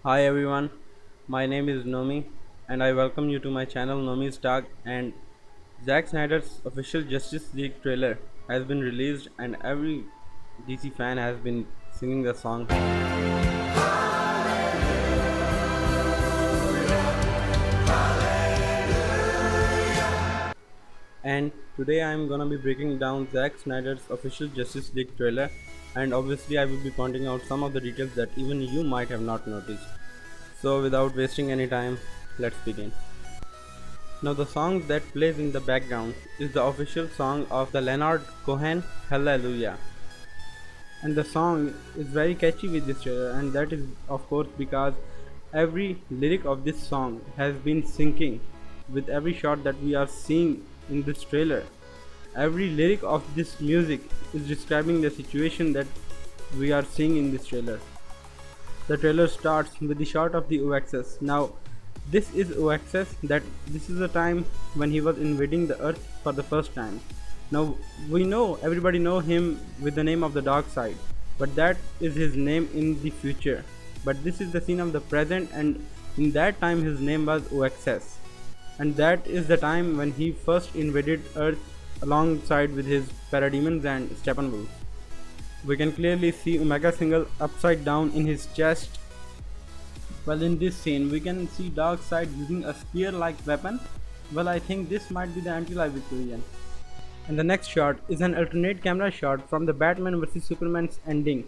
Hi everyone, my name is Nomi and I welcome you to my channel Nomi's Talk. And Zack Snyder's official Justice League trailer has been released and every DC fan has been singing the song. And today I am gonna be breaking down Zack Snyder's official Justice League trailer, and obviously I will be pointing out some of the details that even you might have not noticed. So without wasting any time, let's begin. Now the song that plays in the background is the official song of the Leonard Cohen, Hallelujah. And the song is very catchy with this trailer, and that is of course because every lyric of this song has been syncing with every shot that we are seeing in this trailer. Every lyric of this music is describing the situation that we are seeing in this trailer. The trailer starts with the shot of the OXS. Now, this is OXS, that this is the time when he was invading the earth for the first time. Now, we know, everybody know him with the name of the dark side, but that is his name in the future. But this is the scene of the present, and in that time his name was OXS. And that is the time when he first invaded earth alongside with his parademons and Steppenwolf. We can clearly see Omega Single upside down in his chest. Well, in this scene we can see Darkseid using a spear-like weapon. Well, I think this might be the anti-life Victorian. And the next shot is an alternate camera shot from the Batman vs Superman's ending.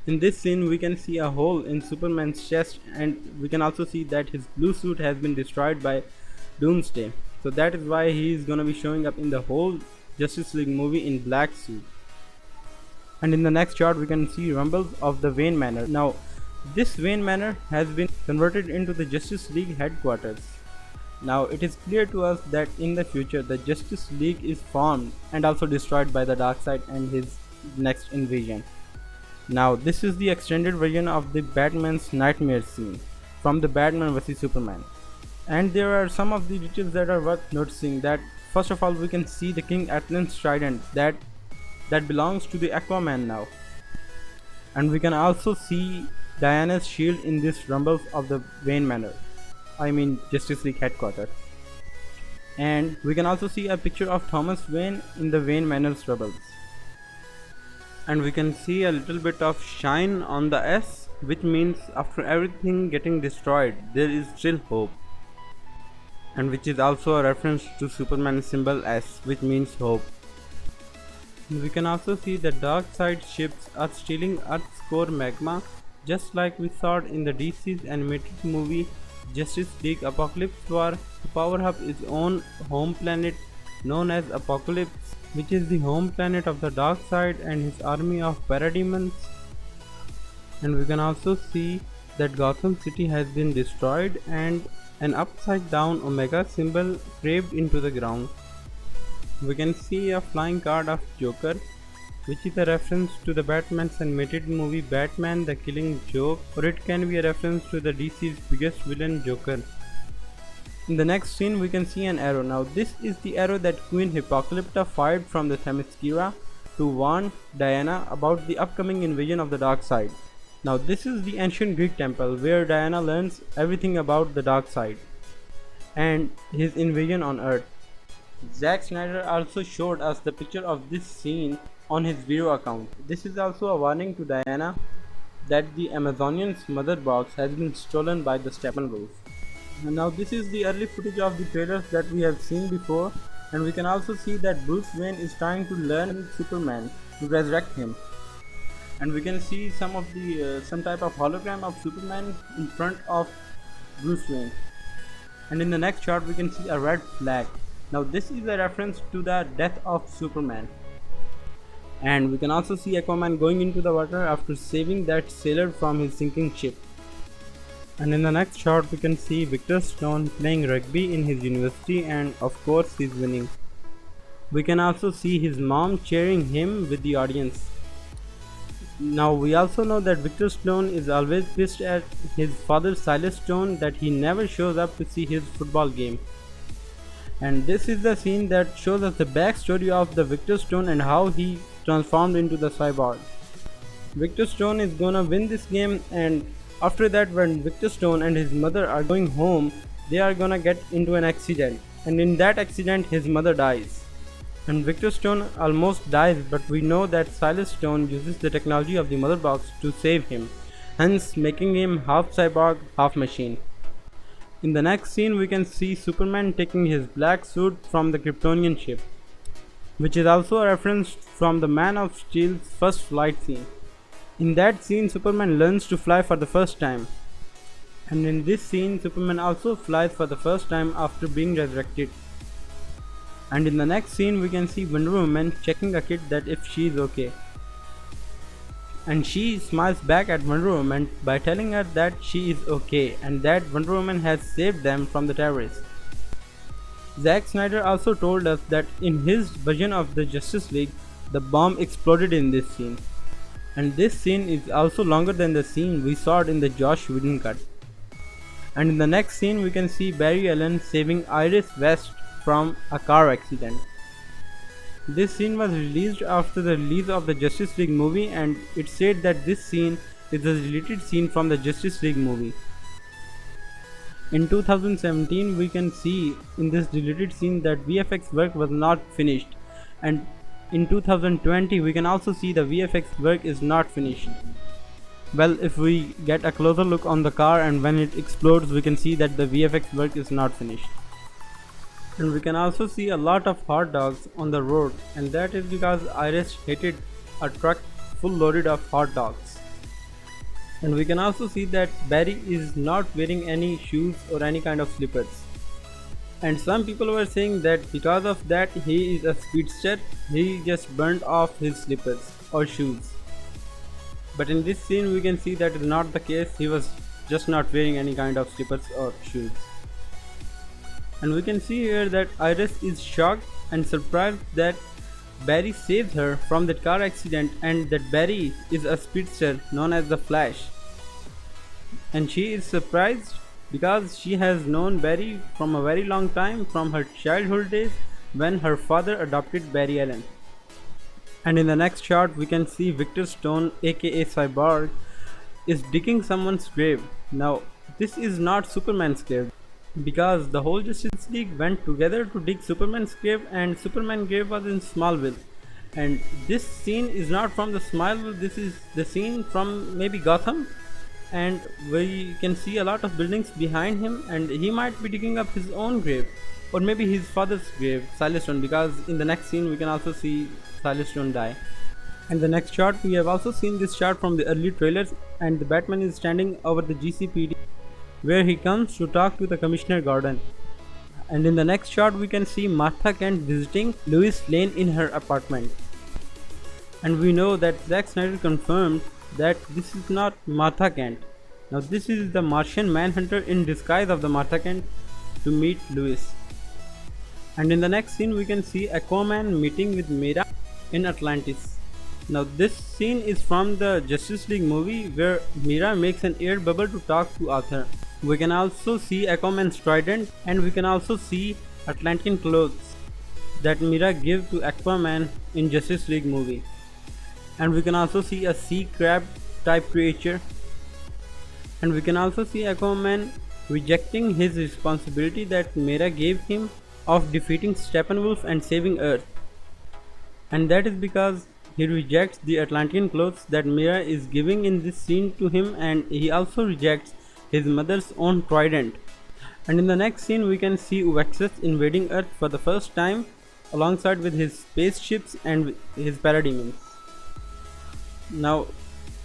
In this scene we can see a hole in Superman's chest, and we can also see that his blue suit has been destroyed by Doomsday. So that is why he is gonna be showing up in the whole Justice League movie in black suit. And in the next shot we can see rumbles of the Wayne Manor. Now this Wayne Manor has been converted into the Justice League headquarters. Now it is clear to us that in the future the Justice League is formed and also destroyed by the Darkseid and his next invasion. Now this is the extended version of the Batman's nightmare scene from the Batman vs Superman. And there are some of the details that are worth noticing. That first of all we can see the King Atlan's trident that belongs to the Aquaman now. And we can also see Diana's shield in this rumbles of the Wayne Manor. I mean Justice League headquarters. And we can also see a picture of Thomas Wayne in the Wayne Manor's rubbles. And we can see a little bit of shine on the S, which means after everything getting destroyed there is still hope, and which is also a reference to Superman's symbol S, which means hope. We can also see the Darkseid ships are stealing Earth's core magma, just like we saw in the DC's animated movie Justice League Apocalypse War. The Power Hub is own home planet known as Apocalypse, which is the home planet of the Darkseid and his army of parademons. And we can also see that Gotham City has been destroyed and an upside down Omega symbol carved into the ground. We can see a flying card of Joker, which is a reference to the Batman's animated movie Batman the Killing Joke, or it can be a reference to the DC's biggest villain Joker. In the next scene we can see an arrow. Now this is the arrow that Queen Hippolyta fired from the Themyscira to warn Diana about the upcoming invasion of the Darkseid. Now this is the ancient Greek temple where Diana learns everything about the Darkseid and his invasion on Earth. Zack Snyder also showed us the picture of this scene on his video account. This is also a warning to Diana that the Amazonian's mother box has been stolen by the Steppenwolf. Now this is the early footage of the trailers that we have seen before, and we can also see that Bruce Wayne is trying to learn Superman to resurrect him. And we can see some type of hologram of Superman in front of Bruce Wayne. And in the next shot we can see a red flag. Now this is a reference to the death of Superman. And we can also see Aquaman going into the water after saving that sailor from his sinking ship. And in the next shot we can see Victor Stone playing rugby in his university, and of course he's winning. We can also see his mom cheering him with the audience. Now we also know that Victor Stone is always pissed at his father Silas Stone that he never shows up to see his football game. And this is the scene that shows us the backstory of the Victor Stone and how he transformed into the cyborg. Victor Stone is gonna win this game, and After that, when Victor Stone and his mother are going home, they are gonna get into an accident, and in that accident his mother dies. And Victor Stone almost dies, but we know that Silas Stone uses the technology of the mother box to save him, hence making him half cyborg, half machine. In the next scene, we can see Superman taking his black suit from the Kryptonian ship, which is also a reference from the Man of Steel's first flight scene. In that scene, Superman learns to fly for the first time. And in this scene, Superman also flies for the first time after being resurrected. And in the next scene, we can see Wonder Woman checking a kid that if she is okay. And she smiles back at Wonder Woman by telling her that she is okay and that Wonder Woman has saved them from the terrorists. Zack Snyder also told us that in his version of the Justice League, the bomb exploded in this scene. And this scene is also longer than the scene we saw in the Joss Whedon cut. And in the next scene, we can see Barry Allen saving Iris West from a car accident. This scene was released after the release of the Justice League movie, and it said that this scene is a deleted scene from the Justice League movie. In 2017, we can see in this deleted scene that VFX work was not finished, and in 2020 we can also see the VFX work is not finished. Well, if we get a closer look on the car and when it explodes, we can see that the VFX work is not finished. And we can also see a lot of hot dogs on the road, and that is because Iris hated a truck full loaded of hot dogs. And we can also see that Barry is not wearing any shoes or any kind of slippers. And some people were saying that because of that he is a speedster, he just burnt off his slippers or shoes. But in this scene we can see that is not the case, he was just not wearing any kind of slippers or shoes. And we can see here that Iris is shocked and surprised that Barry saves her from that car accident and that Barry is a speedster known as the Flash. And she is surprised because she has known Barry from a very long time, from her childhood days when her father adopted Barry Allen. And in the next shot we can see Victor Stone aka Cyborg is digging someone's grave. Now this is not Superman's grave, because the whole Justice League went together to dig Superman's grave, and Superman's grave was in Smallville. And this scene is not from the Smallville, this is the scene from maybe Gotham, and we can see a lot of buildings behind him, and he might be digging up his own grave or maybe his father's grave, Silas Stone, because in the next scene we can also see Silas Stone die. And the next shot, we have also seen this shot from the early trailers, and the Batman is standing over the GCPD where he comes to talk to the Commissioner Gordon. And in the next shot we can see Martha Kent visiting Lois Lane in her apartment. And we know that Zack Snyder confirmed that this is not Martha Kent. Now this is the Martian Manhunter in disguise of the Martha Kent to meet Lois. And in the next scene we can see Aquaman meeting with Mera in Atlantis. Now this scene is from the Justice League movie where Mera makes an air bubble to talk to Arthur. We can also see Aquaman's trident, and we can also see Atlantean clothes that Mera gave to Aquaman in Justice League movie. And we can also see a sea crab type creature. And we can also see Aquaman rejecting his responsibility that Mera gave him of defeating Steppenwolf and saving Earth. And that is because he rejects the Atlantean clothes that Mera is giving in this scene to him, and he also rejects his mother's own trident. And in the next scene we can see Uvexus invading Earth for the first time alongside with his spaceships and his parademons. Now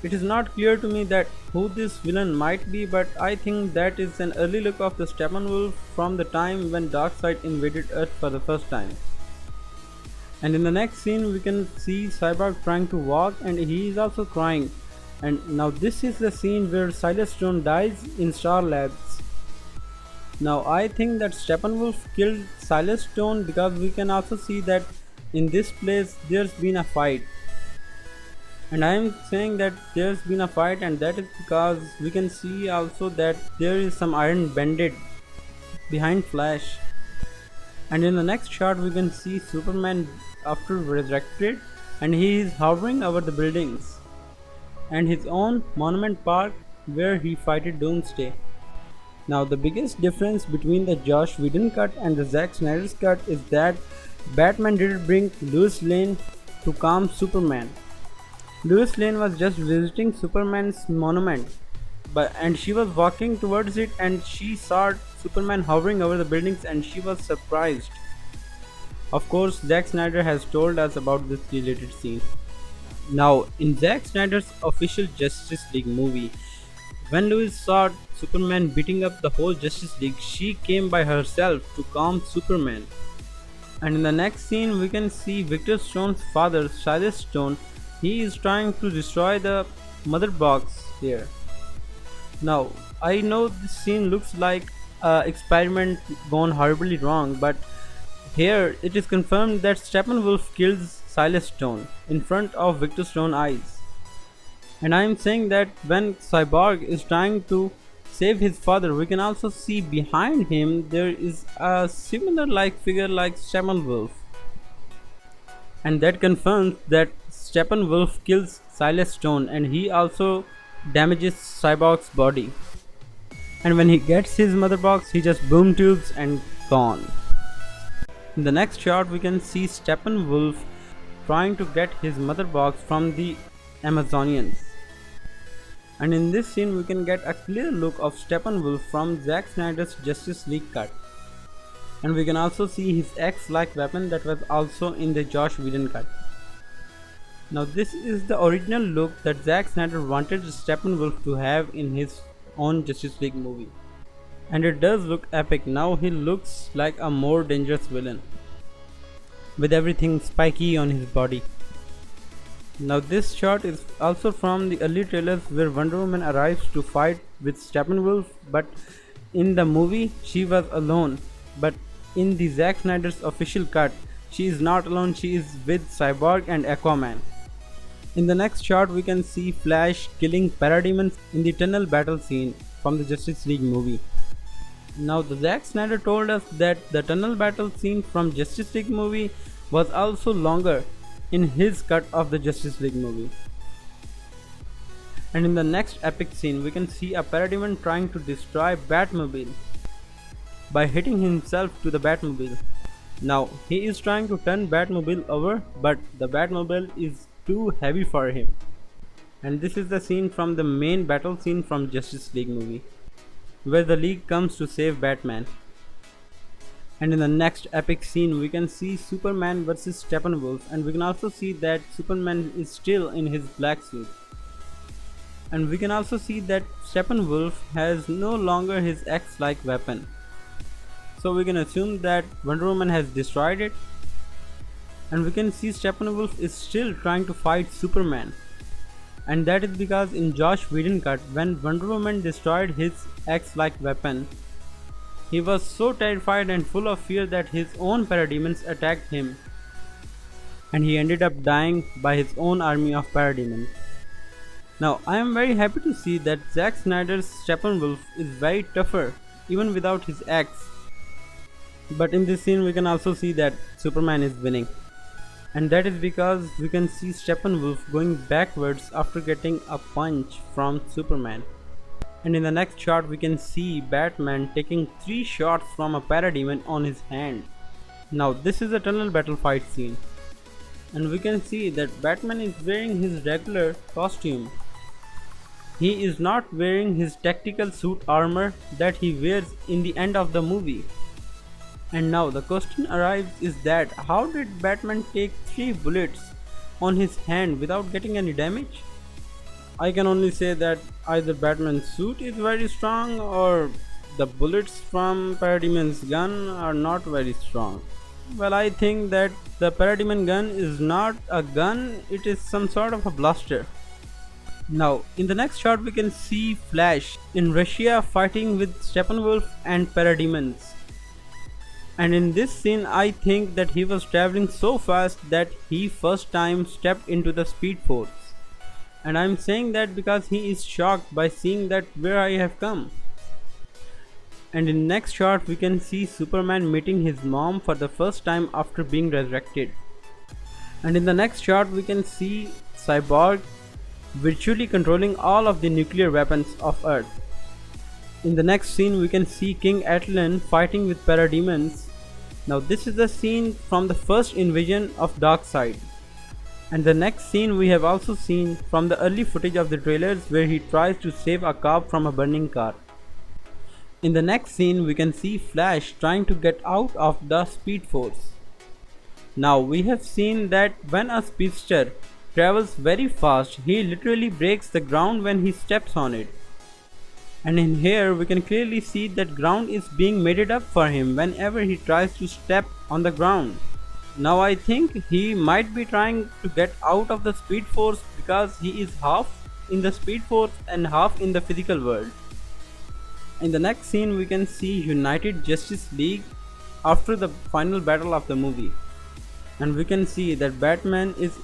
it is not clear to me that who this villain might be, but I think that is an early look of the Steppenwolf from the time when Darkseid invaded Earth for the first time. And in the next scene we can see Cyborg trying to walk, and he is also crying. And now this is the scene where Silas Stone dies in Star Labs. Now I think that Steppenwolf killed Silas Stone because we can also see that in this place there's been a fight. And I am saying that there's been a fight, and that is because we can see also that there is some Iron Bandit behind Flash. And in the next shot we can see Superman after resurrected, and he is hovering over the buildings. And his own Monument Park where he fighted Doomsday. Now the biggest difference between the Josh Whedon cut and the Zack Snyder's cut is that Batman didn't bring Lois Lane to calm Superman. Lois Lane was just visiting Superman's monument, and she was walking towards it and she saw Superman hovering over the buildings and she was surprised. Of course, Zack Snyder has told us about this related scene. Now, in Zack Snyder's official Justice League movie, when Lois saw Superman beating up the whole Justice League, she came by herself to calm Superman. And in the next scene, we can see Victor Stone's father, Silas Stone. He is trying to destroy the mother box here. Now, I know this scene looks like an experiment gone horribly wrong, but here it is confirmed that Steppenwolf kills Silas Stone in front of Victor Stone's eyes. And I am saying that when Cyborg is trying to save his father, we can also see behind him there is a similar like figure like Steppenwolf. And that confirms that Steppenwolf kills Silas Stone and he also damages Cyborg's body. And when he gets his mother box, he just boom tubes and gone. In the next shot, we can see Steppenwolf trying to get his mother box from the Amazonians. And in this scene, we can get a clear look of Steppenwolf from Zack Snyder's Justice League cut. And we can also see his X-like weapon that was also in the Josh Whedon cut. Now this is the original look that Zack Snyder wanted Steppenwolf to have in his own Justice League movie. And it does look epic. Now he looks like a more dangerous villain, with everything spiky on his body. Now this shot is also from the early trailers where Wonder Woman arrives to fight with Steppenwolf, but in the movie she was alone. But in the Zack Snyder's official cut, she is not alone, she is with Cyborg and Aquaman. In the next shot, we can see Flash killing Parademons in the tunnel battle scene from the Justice League movie. Now the Zack Snyder told us that the tunnel battle scene from Justice League movie was also longer in his cut of the Justice League movie. And in the next epic scene, we can see a Parademon trying to destroy Batmobile by hitting himself to the Batmobile. Now he is trying to turn Batmobile over, but the Batmobile is too heavy for him. And this is the scene from the main battle scene from Justice League movie, where the League comes to save Batman. And in the next epic scene, we can see Superman versus Steppenwolf, and we can also see that Superman is still in his black suit. And we can also see that Steppenwolf has no longer his X-like weapon. So we can assume that Wonder Woman has destroyed it. And we can see Steppenwolf is still trying to fight Superman. And that is because in Josh Whedon cut, when Wonder Woman destroyed his X-like weapon, he was so terrified and full of fear that his own parademons attacked him. And he ended up dying by his own army of parademons. Now I am very happy to see that Zack Snyder's Steppenwolf is very tougher even without his axe. But in this scene we can also see that Superman is winning. And that is because we can see Steppenwolf going backwards after getting a punch from Superman. And in the next shot we can see Batman taking 3 shots from a parademon on his hand. Now this is a tunnel battle fight scene. And we can see that Batman is wearing his regular costume. He is not wearing his tactical suit armor that he wears in the end of the movie. And now the question arrives is that how did Batman take 3 bullets on his hand without getting any damage? I can only say that either Batman's suit is very strong or the bullets from Parademon's gun are not very strong. Well, I think that the Parademon gun is not a gun, it is some sort of a blaster. Now, in the next shot we can see Flash in Russia fighting with Steppenwolf and Parademons. And in this scene I think that he was traveling so fast that he first time stepped into the Speed Force. And I'm saying that because he is shocked by seeing that where I have come. And in next shot we can see Superman meeting his mom for the first time after being resurrected. And in the next shot we can see Cyborg virtually controlling all of the nuclear weapons of Earth. In the next scene we can see King Atlan fighting with parademons. Now this is a scene from the first invasion of Darkseid. And the next scene we have also seen from the early footage of the trailers where he tries to save a cop from a burning car. In the next scene we can see Flash trying to get out of the Speed Force. Now we have seen that when a speedster travels very fast, he literally breaks the ground when he steps on it. And in here we can clearly see that ground is being made up for him whenever he tries to step on the ground. Now I think he might be trying to get out of the Speed Force because he is half in the Speed Force and half in the physical world. In the next scene we can see United Justice League after the final battle of the movie. And we can see that Batman is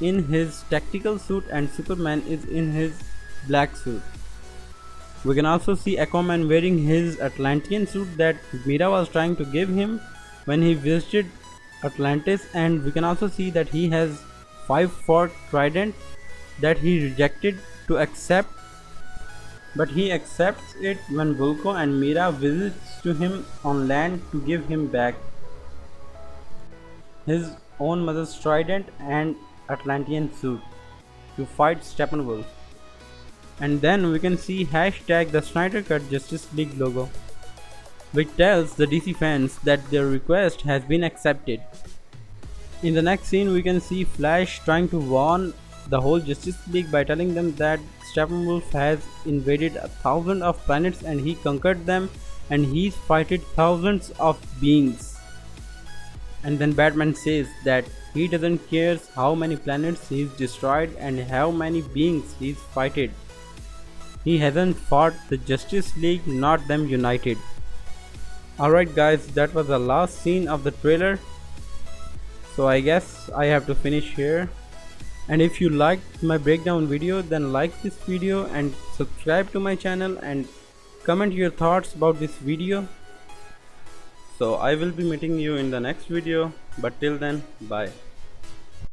in his tactical suit and Superman is in his black suit. We can also see Aquaman wearing his Atlantean suit that Mira was trying to give him when he visited Atlantis, and we can also see that he has 5-forked trident that he rejected to accept, but he accepts it when Vulko and Mira visits to him on land to give him back his own mother's trident and Atlantean suit to fight Steppenwolf. And then we can see hashtag the Snyder Cut Justice League logo, which tells the DC fans that their request has been accepted. In the next scene we can see Flash trying to warn the whole Justice League by telling them that Steppenwolf has invaded 1,000 of planets and he conquered them and he's fighted thousands of beings. And then Batman says that he doesn't care how many planets he's destroyed and how many beings he's fighted. He hasn't fought the Justice League, not them united. Alright guys, that was the last scene of the trailer. So I guess I have to finish here. And if you liked my breakdown video, then like this video and subscribe to my channel and comment your thoughts about this video. So I will be meeting you in the next video, but till then, bye.